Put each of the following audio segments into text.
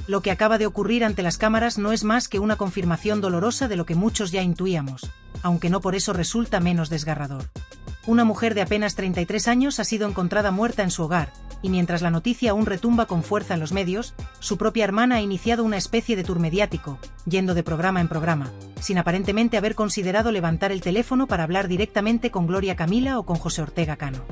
Lo que acaba de ocurrir ante las cámaras no es más que una confirmación dolorosa de lo que muchos ya intuíamos, aunque no por eso resulta menos desgarrador. Una mujer de apenas 33 años ha sido encontrada muerta en su hogar, y mientras la noticia aún retumba con fuerza en los medios, su propia hermana ha iniciado una especie de tour mediático, yendo de programa en programa, sin aparentemente haber considerado levantar el teléfono para hablar directamente con Gloria Camila o con José Ortega Cano.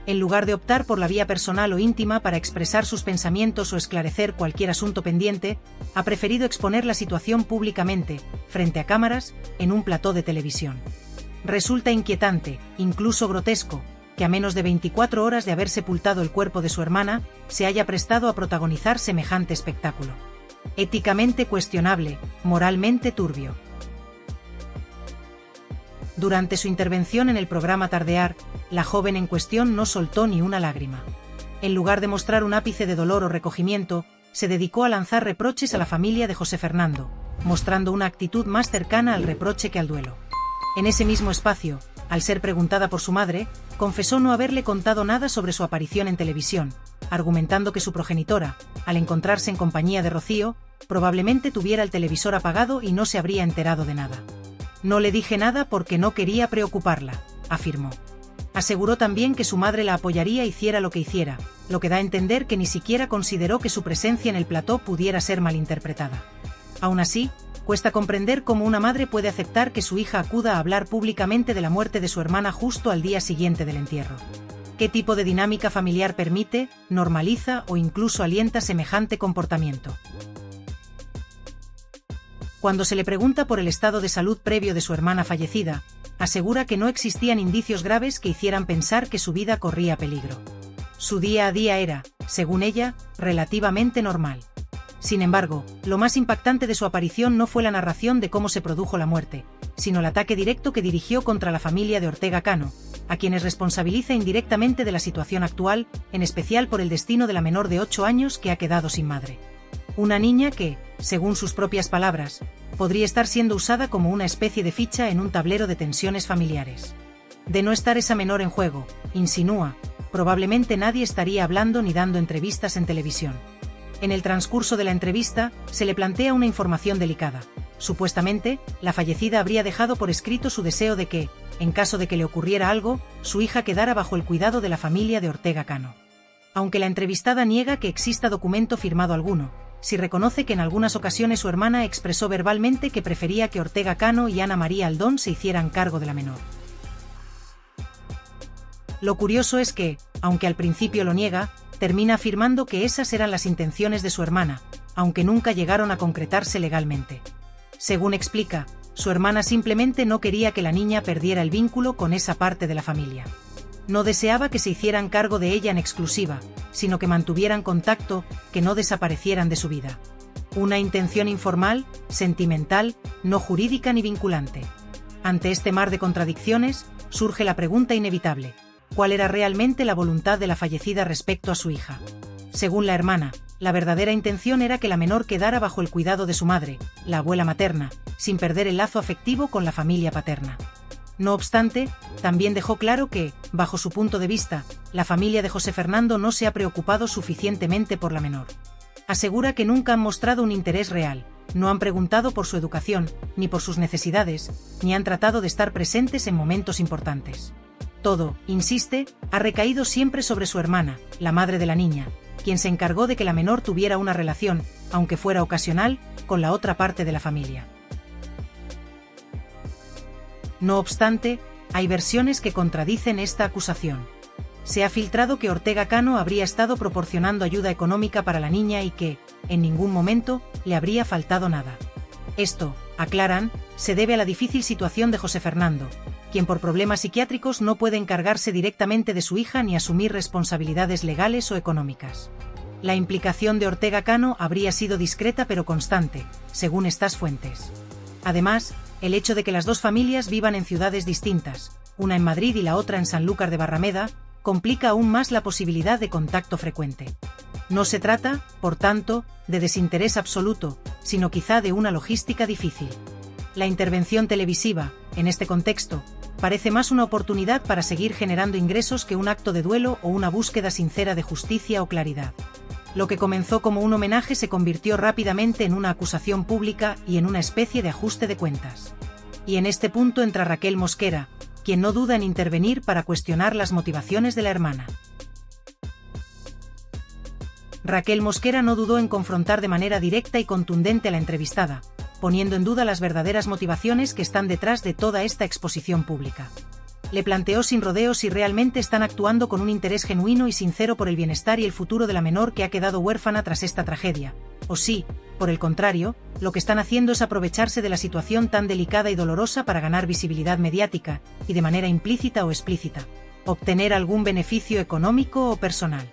En lugar de optar por la vía personal o íntima para expresar sus pensamientos o esclarecer cualquier asunto pendiente, ha preferido exponer la situación públicamente, frente a cámaras, en un plató de televisión. Resulta inquietante, incluso grotesco, que a menos de 24 horas de haber sepultado el cuerpo de su hermana, se haya prestado a protagonizar semejante espectáculo. Éticamente cuestionable, moralmente turbio. Durante su intervención en el programa Tardear, la joven en cuestión no soltó ni una lágrima. En lugar de mostrar un ápice de dolor o recogimiento, se dedicó a lanzar reproches a la familia de José Fernando, mostrando una actitud más cercana al reproche que al duelo. En ese mismo espacio, al ser preguntada por su madre, confesó no haberle contado nada sobre su aparición en televisión, argumentando que su progenitora, al encontrarse en compañía de Rocío, probablemente tuviera el televisor apagado y no se habría enterado de nada. No le dije nada porque no quería preocuparla, afirmó. Aseguró también que su madre la apoyaría hiciera lo que hiciera, lo que da a entender que ni siquiera consideró que su presencia en el plató pudiera ser malinterpretada. Aún así, cuesta comprender cómo una madre puede aceptar que su hija acuda a hablar públicamente de la muerte de su hermana justo al día siguiente del entierro. ¿Qué tipo de dinámica familiar permite, normaliza o incluso alienta semejante comportamiento? Cuando se le pregunta por el estado de salud previo de su hermana fallecida, asegura que no existían indicios graves que hicieran pensar que su vida corría peligro. Su día a día era, según ella, relativamente normal. Sin embargo, lo más impactante de su aparición no fue la narración de cómo se produjo la muerte, sino el ataque directo que dirigió contra la familia de Ortega Cano, a quienes responsabiliza indirectamente de la situación actual, en especial por el destino de la menor de 8 años que ha quedado sin madre. Una niña que, según sus propias palabras, podría estar siendo usada como una especie de ficha en un tablero de tensiones familiares. De no estar esa menor en juego, insinúa, probablemente nadie estaría hablando ni dando entrevistas en televisión. En el transcurso de la entrevista, se le plantea una información delicada. Supuestamente, la fallecida habría dejado por escrito su deseo de que, en caso de que le ocurriera algo, su hija quedara bajo el cuidado de la familia de Ortega Cano. Aunque la entrevistada niega que exista documento firmado alguno, sí reconoce que en algunas ocasiones su hermana expresó verbalmente que prefería que Ortega Cano y Ana María Aldón se hicieran cargo de la menor. Lo curioso es que, aunque al principio lo niega, termina afirmando que esas eran las intenciones de su hermana, aunque nunca llegaron a concretarse legalmente. Según explica, su hermana simplemente no quería que la niña perdiera el vínculo con esa parte de la familia. No deseaba que se hicieran cargo de ella en exclusiva, sino que mantuvieran contacto, que no desaparecieran de su vida. Una intención informal, sentimental, no jurídica ni vinculante. Ante este mar de contradicciones, surge la pregunta inevitable: ¿cuál era realmente la voluntad de la fallecida respecto a su hija? Según la hermana, la verdadera intención era que la menor quedara bajo el cuidado de su madre, la abuela materna, sin perder el lazo afectivo con la familia paterna. No obstante, también dejó claro que, bajo su punto de vista, la familia de José Fernando no se ha preocupado suficientemente por la menor. Asegura que nunca han mostrado un interés real, no han preguntado por su educación, ni por sus necesidades, ni han tratado de estar presentes en momentos importantes. Todo, insiste, ha recaído siempre sobre su hermana, la madre de la niña, quien se encargó de que la menor tuviera una relación, aunque fuera ocasional, con la otra parte de la familia. No obstante, hay versiones que contradicen esta acusación. Se ha filtrado que Ortega Cano habría estado proporcionando ayuda económica para la niña y que, en ningún momento, le habría faltado nada. Esto, aclaran, se debe a la difícil situación de José Fernando, quien por problemas psiquiátricos no puede encargarse directamente de su hija ni asumir responsabilidades legales o económicas. La implicación de Ortega Cano habría sido discreta pero constante, según estas fuentes. Además, el hecho de que las dos familias vivan en ciudades distintas, una en Madrid y la otra en Sanlúcar de Barrameda, complica aún más la posibilidad de contacto frecuente. No se trata, por tanto, de desinterés absoluto, sino quizá de una logística difícil. La intervención televisiva, en este contexto, parece más una oportunidad para seguir generando ingresos que un acto de duelo o una búsqueda sincera de justicia o claridad. Lo que comenzó como un homenaje se convirtió rápidamente en una acusación pública y en una especie de ajuste de cuentas. Y en este punto entra Raquel Mosquera, quien no duda en intervenir para cuestionar las motivaciones de la hermana. Raquel Mosquera no dudó en confrontar de manera directa y contundente a la entrevistada, poniendo en duda las verdaderas motivaciones que están detrás de toda esta exposición pública. Le planteó sin rodeos si realmente están actuando con un interés genuino y sincero por el bienestar y el futuro de la menor que ha quedado huérfana tras esta tragedia, o si, por el contrario, lo que están haciendo es aprovecharse de la situación tan delicada y dolorosa para ganar visibilidad mediática, y de manera implícita o explícita, obtener algún beneficio económico o personal.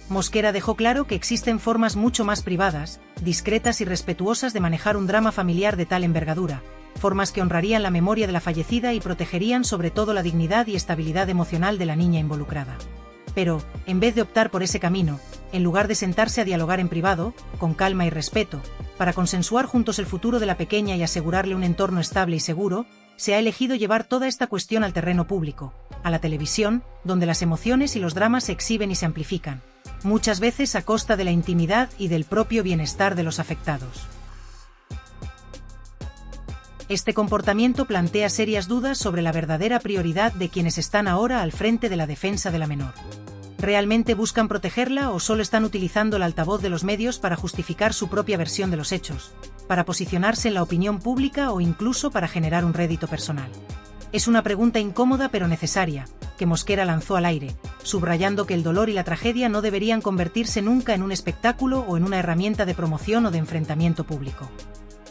Mosquera dejó claro que existen formas mucho más privadas, discretas y respetuosas de manejar un drama familiar de tal envergadura, formas que honrarían la memoria de la fallecida y protegerían sobre todo la dignidad y estabilidad emocional de la niña involucrada. Pero, en vez de optar por ese camino, en lugar de sentarse a dialogar en privado, con calma y respeto, para consensuar juntos el futuro de la pequeña y asegurarle un entorno estable y seguro, se ha elegido llevar toda esta cuestión al terreno público, a la televisión, donde las emociones y los dramas se exhiben y se amplifican, muchas veces a costa de la intimidad y del propio bienestar de los afectados. Este comportamiento plantea serias dudas sobre la verdadera prioridad de quienes están ahora al frente de la defensa de la menor. ¿Realmente buscan protegerla o solo están utilizando el altavoz de los medios para justificar su propia versión de los hechos, para posicionarse en la opinión pública o incluso para generar un rédito personal? Es una pregunta incómoda pero necesaria, que Mosquera lanzó al aire, subrayando que el dolor y la tragedia no deberían convertirse nunca en un espectáculo o en una herramienta de promoción o de enfrentamiento público.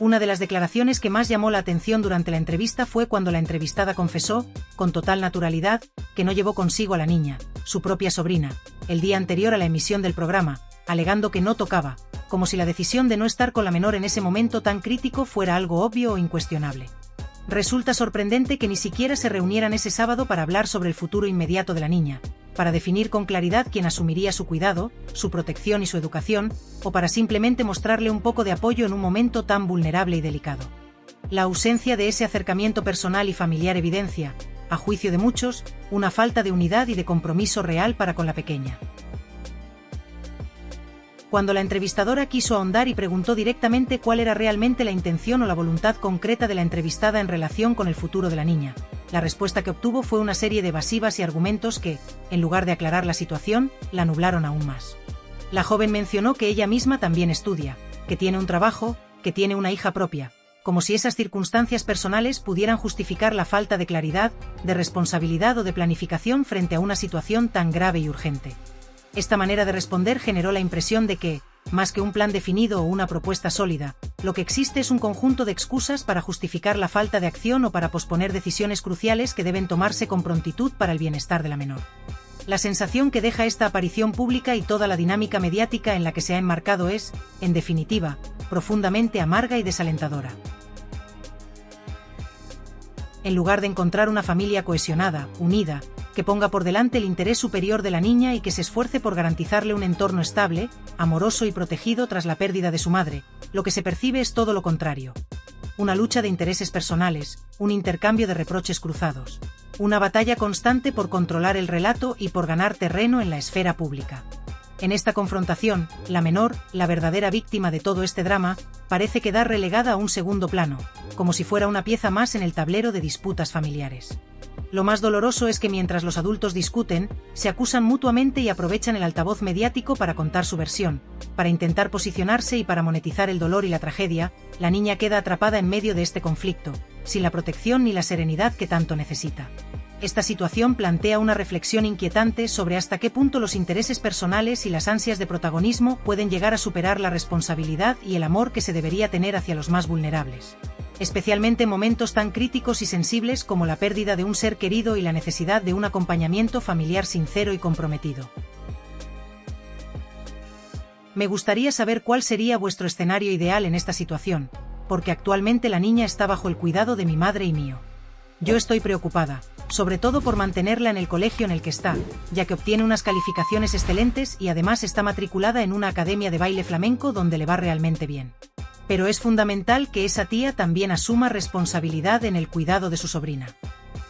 Una de las declaraciones que más llamó la atención durante la entrevista fue cuando la entrevistada confesó, con total naturalidad, que no llevó consigo a la niña, su propia sobrina, el día anterior a la emisión del programa, alegando que no tocaba, como si la decisión de no estar con la menor en ese momento tan crítico fuera algo obvio o incuestionable. Resulta sorprendente que ni siquiera se reunieran ese sábado para hablar sobre el futuro inmediato de la niña, para definir con claridad quién asumiría su cuidado, su protección y su educación, o para simplemente mostrarle un poco de apoyo en un momento tan vulnerable y delicado. La ausencia de ese acercamiento personal y familiar evidencia, a juicio de muchos, una falta de unidad y de compromiso real para con la pequeña. Cuando la entrevistadora quiso ahondar y preguntó directamente cuál era realmente la intención o la voluntad concreta de la entrevistada en relación con el futuro de la niña, la respuesta que obtuvo fue una serie de evasivas y argumentos que, en lugar de aclarar la situación, la nublaron aún más. La joven mencionó que ella misma también estudia, que tiene un trabajo, que tiene una hija propia, como si esas circunstancias personales pudieran justificar la falta de claridad, de responsabilidad o de planificación frente a una situación tan grave y urgente. Esta manera de responder generó la impresión de que, más que un plan definido o una propuesta sólida, lo que existe es un conjunto de excusas para justificar la falta de acción o para posponer decisiones cruciales que deben tomarse con prontitud para el bienestar de la menor. La sensación que deja esta aparición pública y toda la dinámica mediática en la que se ha enmarcado es, en definitiva, profundamente amarga y desalentadora. En lugar de encontrar una familia cohesionada, unida, que ponga por delante el interés superior de la niña y que se esfuerce por garantizarle un entorno estable, amoroso y protegido tras la pérdida de su madre, lo que se percibe es todo lo contrario. Una lucha de intereses personales, un intercambio de reproches cruzados, una batalla constante por controlar el relato y por ganar terreno en la esfera pública. En esta confrontación, la menor, la verdadera víctima de todo este drama, parece quedar relegada a un segundo plano, como si fuera una pieza más en el tablero de disputas familiares. Lo más doloroso es que mientras los adultos discuten, se acusan mutuamente y aprovechan el altavoz mediático para contar su versión, para intentar posicionarse y para monetizar el dolor y la tragedia, la niña queda atrapada en medio de este conflicto, sin la protección ni la serenidad que tanto necesita. Esta situación plantea una reflexión inquietante sobre hasta qué punto los intereses personales y las ansias de protagonismo pueden llegar a superar la responsabilidad y el amor que se debería tener hacia los más vulnerables. Especialmente en momentos tan críticos y sensibles como la pérdida de un ser querido y la necesidad de un acompañamiento familiar sincero y comprometido. Me gustaría saber cuál sería vuestro escenario ideal en esta situación, porque actualmente la niña está bajo el cuidado de mi madre y mío. Yo estoy preocupada, sobre todo por mantenerla en el colegio en el que está, ya que obtiene unas calificaciones excelentes y además está matriculada en una academia de baile flamenco donde le va realmente bien. Pero es fundamental que esa tía también asuma responsabilidad en el cuidado de su sobrina.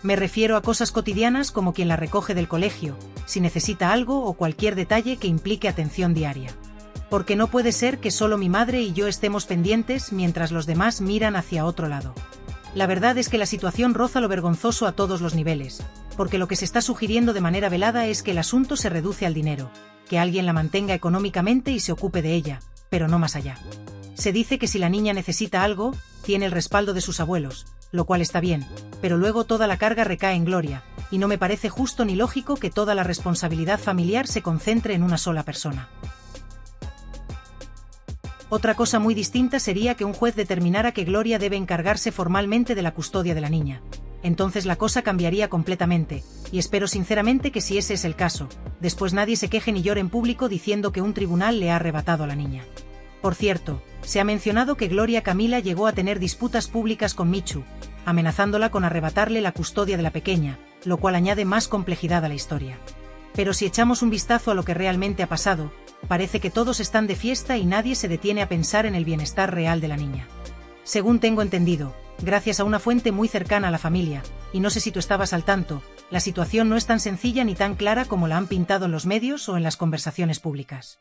Me refiero a cosas cotidianas como quien la recoge del colegio, si necesita algo o cualquier detalle que implique atención diaria. Porque no puede ser que solo mi madre y yo estemos pendientes mientras los demás miran hacia otro lado. La verdad es que la situación roza lo vergonzoso a todos los niveles, porque lo que se está sugiriendo de manera velada es que el asunto se reduce al dinero, que alguien la mantenga económicamente y se ocupe de ella, pero no más allá. Se dice que si la niña necesita algo, tiene el respaldo de sus abuelos, lo cual está bien, pero luego toda la carga recae en Gloria, y no me parece justo ni lógico que toda la responsabilidad familiar se concentre en una sola persona. Otra cosa muy distinta sería que un juez determinara que Gloria debe encargarse formalmente de la custodia de la niña. Entonces la cosa cambiaría completamente, y espero sinceramente que si ese es el caso, después nadie se queje ni llore en público diciendo que un tribunal le ha arrebatado a la niña. Por cierto, se ha mencionado que Gloria Camila llegó a tener disputas públicas con Michu, amenazándola con arrebatarle la custodia de la pequeña, lo cual añade más complejidad a la historia. Pero si echamos un vistazo a lo que realmente ha pasado, parece que todos están de fiesta y nadie se detiene a pensar en el bienestar real de la niña. Según tengo entendido, gracias a una fuente muy cercana a la familia, y no sé si tú estabas al tanto, la situación no es tan sencilla ni tan clara como la han pintado en los medios o en las conversaciones públicas.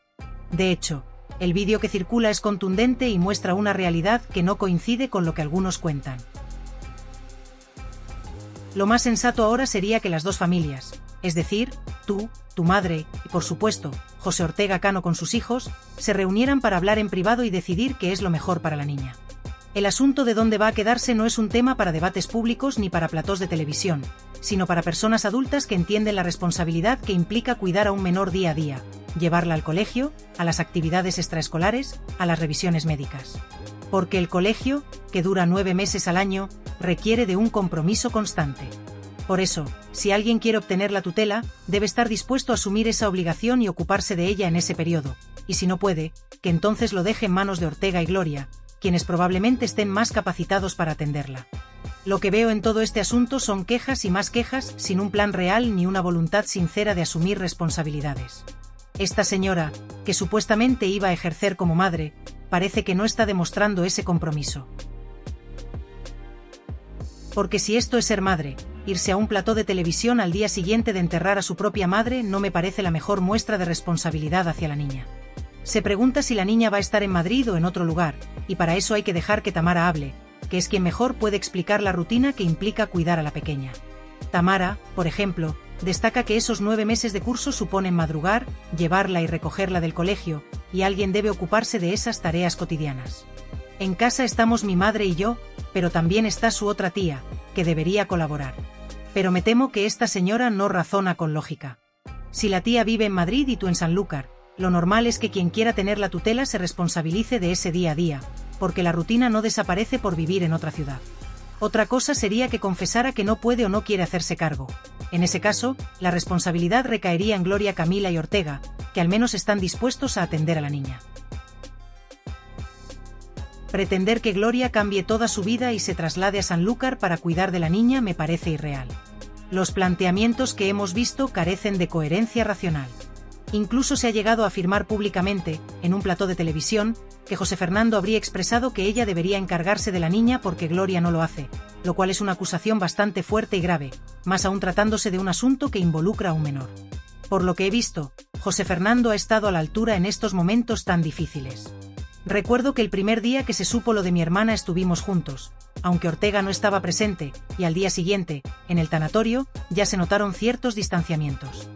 De hecho, el vídeo que circula es contundente y muestra una realidad que no coincide con lo que algunos cuentan. Lo más sensato ahora sería que las dos familias, es decir, tú, tu madre y, por supuesto, José Ortega Cano con sus hijos, se reunieran para hablar en privado y decidir qué es lo mejor para la niña. El asunto de dónde va a quedarse no es un tema para debates públicos ni para platós de televisión, sino para personas adultas que entienden la responsabilidad que implica cuidar a un menor día a día, llevarla al colegio, a las actividades extraescolares, a las revisiones médicas. Porque el colegio, que dura 9 meses al año, requiere de un compromiso constante. Por eso, si alguien quiere obtener la tutela, debe estar dispuesto a asumir esa obligación y ocuparse de ella en ese periodo, y si no puede, que entonces lo deje en manos de Ortega y Gloria, quienes probablemente estén más capacitados para atenderla. Lo que veo en todo este asunto son quejas y más quejas, sin un plan real ni una voluntad sincera de asumir responsabilidades. Esta señora, que supuestamente iba a ejercer como madre, parece que no está demostrando ese compromiso. Porque si esto es ser madre, irse a un plató de televisión al día siguiente de enterrar a su propia madre no me parece la mejor muestra de responsabilidad hacia la niña. Se pregunta si la niña va a estar en Madrid o en otro lugar, y para eso hay que dejar que Tamara hable, que es quien mejor puede explicar la rutina que implica cuidar a la pequeña. Tamara, por ejemplo, destaca que esos 9 meses de curso suponen madrugar, llevarla y recogerla del colegio, y alguien debe ocuparse de esas tareas cotidianas. En casa estamos mi madre y yo, pero también está su otra tía, que debería colaborar. Pero me temo que esta señora no razona con lógica. Si la tía vive en Madrid y tú en Sanlúcar, lo normal es que quien quiera tener la tutela se responsabilice de ese día a día, porque la rutina no desaparece por vivir en otra ciudad. Otra cosa sería que confesara que no puede o no quiere hacerse cargo. En ese caso, la responsabilidad recaería en Gloria Camila y Ortega, que al menos están dispuestos a atender a la niña. Pretender que Gloria cambie toda su vida y se traslade a Sanlúcar para cuidar de la niña me parece irreal. Los planteamientos que hemos visto carecen de coherencia racional. Incluso se ha llegado a afirmar públicamente, en un plató de televisión, que José Fernando habría expresado que ella debería encargarse de la niña porque Gloria no lo hace, lo cual es una acusación bastante fuerte y grave, más aún tratándose de un asunto que involucra a un menor. Por lo que he visto, José Fernando ha estado a la altura en estos momentos tan difíciles. Recuerdo que el primer día que se supo lo de mi hermana estuvimos juntos, aunque Ortega no estaba presente, y al día siguiente, en el tanatorio, ya se notaron ciertos distanciamientos.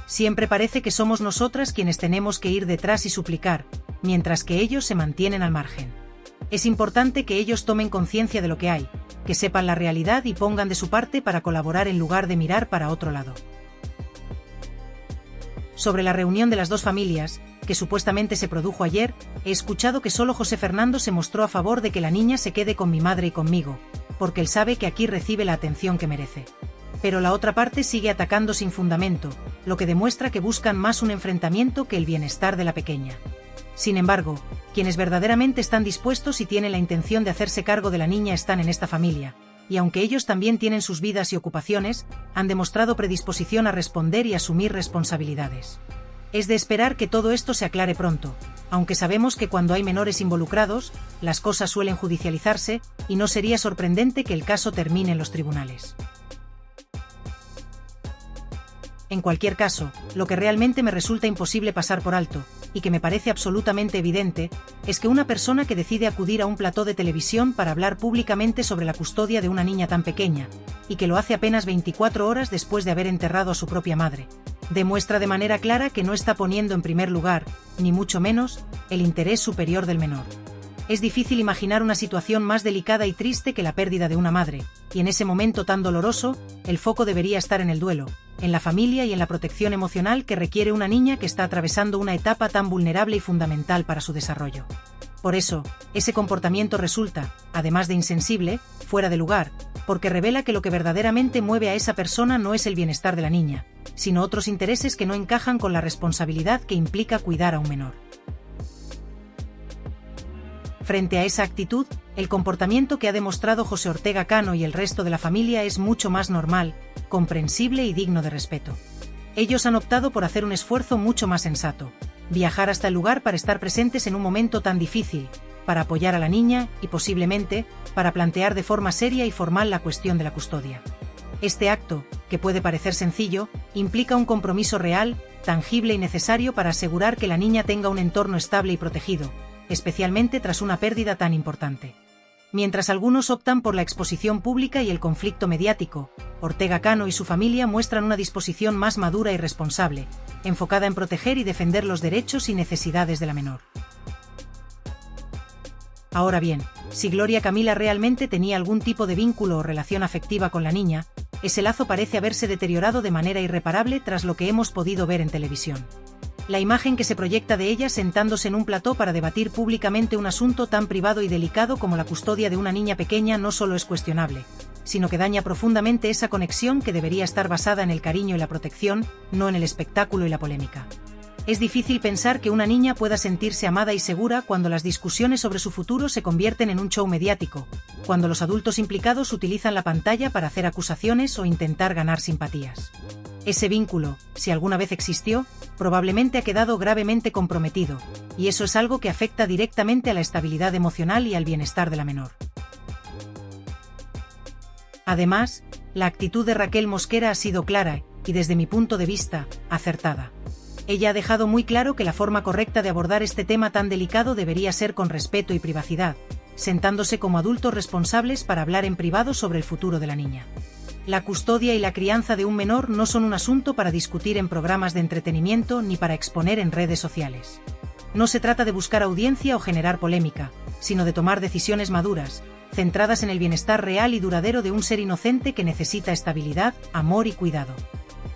Siempre parece que somos nosotras quienes tenemos que ir detrás y suplicar, mientras que ellos se mantienen al margen. Es importante que ellos tomen conciencia de lo que hay, que sepan la realidad y pongan de su parte para colaborar en lugar de mirar para otro lado. Sobre la reunión de las dos familias, que supuestamente se produjo ayer, he escuchado que solo José Fernando se mostró a favor de que la niña se quede con mi madre y conmigo, porque él sabe que aquí recibe la atención que merece. Pero la otra parte sigue atacando sin fundamento, lo que demuestra que buscan más un enfrentamiento que el bienestar de la pequeña. Sin embargo, quienes verdaderamente están dispuestos y tienen la intención de hacerse cargo de la niña están en esta familia, y aunque ellos también tienen sus vidas y ocupaciones, han demostrado predisposición a responder y asumir responsabilidades. Es de esperar que todo esto se aclare pronto, aunque sabemos que cuando hay menores involucrados, las cosas suelen judicializarse, y no sería sorprendente que el caso termine en los tribunales. En cualquier caso, lo que realmente me resulta imposible pasar por alto, y que me parece absolutamente evidente, es que una persona que decide acudir a un plató de televisión para hablar públicamente sobre la custodia de una niña tan pequeña, y que lo hace apenas 24 horas después de haber enterrado a su propia madre, demuestra de manera clara que no está poniendo en primer lugar, ni mucho menos, el interés superior del menor. Es difícil imaginar una situación más delicada y triste que la pérdida de una madre, y en ese momento tan doloroso, el foco debería estar en el duelo, en la familia y en la protección emocional que requiere una niña que está atravesando una etapa tan vulnerable y fundamental para su desarrollo. Por eso, ese comportamiento resulta, además de insensible, fuera de lugar, porque revela que lo que verdaderamente mueve a esa persona no es el bienestar de la niña, sino otros intereses que no encajan con la responsabilidad que implica cuidar a un menor. Frente a esa actitud, el comportamiento que ha demostrado José Ortega Cano y el resto de la familia es mucho más normal, comprensible y digno de respeto. Ellos han optado por hacer un esfuerzo mucho más sensato, viajar hasta el lugar para estar presentes en un momento tan difícil, para apoyar a la niña y posiblemente, para plantear de forma seria y formal la cuestión de la custodia. Este acto, que puede parecer sencillo, implica un compromiso real, tangible y necesario para asegurar que la niña tenga un entorno estable y protegido, especialmente tras una pérdida tan importante. Mientras algunos optan por la exposición pública y el conflicto mediático, Ortega Cano y su familia muestran una disposición más madura y responsable, enfocada en proteger y defender los derechos y necesidades de la menor. Ahora bien, si Gloria Camila realmente tenía algún tipo de vínculo o relación afectiva con la niña, ese lazo parece haberse deteriorado de manera irreparable tras lo que hemos podido ver en televisión. La imagen que se proyecta de ella sentándose en un plató para debatir públicamente un asunto tan privado y delicado como la custodia de una niña pequeña no solo es cuestionable, sino que daña profundamente esa conexión que debería estar basada en el cariño y la protección, no en el espectáculo y la polémica. Es difícil pensar que una niña pueda sentirse amada y segura cuando las discusiones sobre su futuro se convierten en un show mediático, cuando los adultos implicados utilizan la pantalla para hacer acusaciones o intentar ganar simpatías. Ese vínculo, si alguna vez existió, probablemente ha quedado gravemente comprometido, y eso es algo que afecta directamente a la estabilidad emocional y al bienestar de la menor. Además, la actitud de Raquel Mosquera ha sido clara y, desde mi punto de vista, acertada. Ella ha dejado muy claro que la forma correcta de abordar este tema tan delicado debería ser con respeto y privacidad, sentándose como adultos responsables para hablar en privado sobre el futuro de la niña. La custodia y la crianza de un menor no son un asunto para discutir en programas de entretenimiento ni para exponer en redes sociales. No se trata de buscar audiencia o generar polémica, sino de tomar decisiones maduras, centradas en el bienestar real y duradero de un ser inocente que necesita estabilidad, amor y cuidado.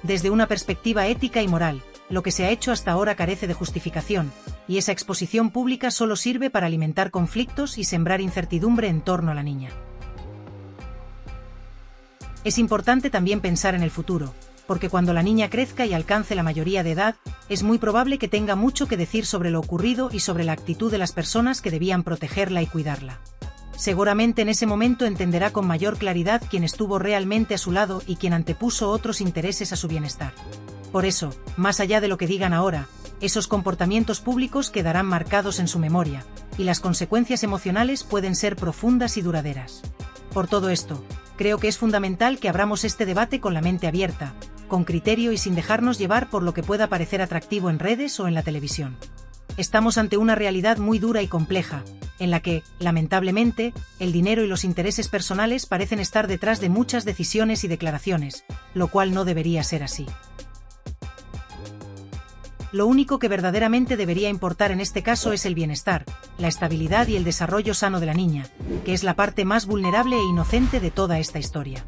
Desde una perspectiva ética y moral, lo que se ha hecho hasta ahora carece de justificación, y esa exposición pública solo sirve para alimentar conflictos y sembrar incertidumbre en torno a la niña. Es importante también pensar en el futuro, porque cuando la niña crezca y alcance la mayoría de edad, es muy probable que tenga mucho que decir sobre lo ocurrido y sobre la actitud de las personas que debían protegerla y cuidarla. Seguramente en ese momento entenderá con mayor claridad quién estuvo realmente a su lado y quién antepuso otros intereses a su bienestar. Por eso, más allá de lo que digan ahora, esos comportamientos públicos quedarán marcados en su memoria, y las consecuencias emocionales pueden ser profundas y duraderas. Por todo esto, creo que es fundamental que abramos este debate con la mente abierta, con criterio y sin dejarnos llevar por lo que pueda parecer atractivo en redes o en la televisión. Estamos ante una realidad muy dura y compleja, en la que, lamentablemente, el dinero y los intereses personales parecen estar detrás de muchas decisiones y declaraciones, lo cual no debería ser así. Lo único que verdaderamente debería importar en este caso es el bienestar, la estabilidad y el desarrollo sano de la niña, que es la parte más vulnerable e inocente de toda esta historia.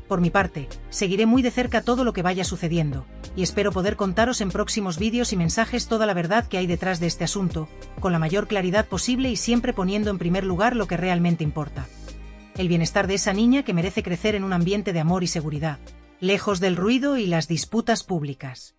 Por mi parte, seguiré muy de cerca todo lo que vaya sucediendo, y espero poder contaros en próximos vídeos y mensajes toda la verdad que hay detrás de este asunto, con la mayor claridad posible y siempre poniendo en primer lugar lo que realmente importa: el bienestar de esa niña que merece crecer en un ambiente de amor y seguridad, lejos del ruido y las disputas públicas.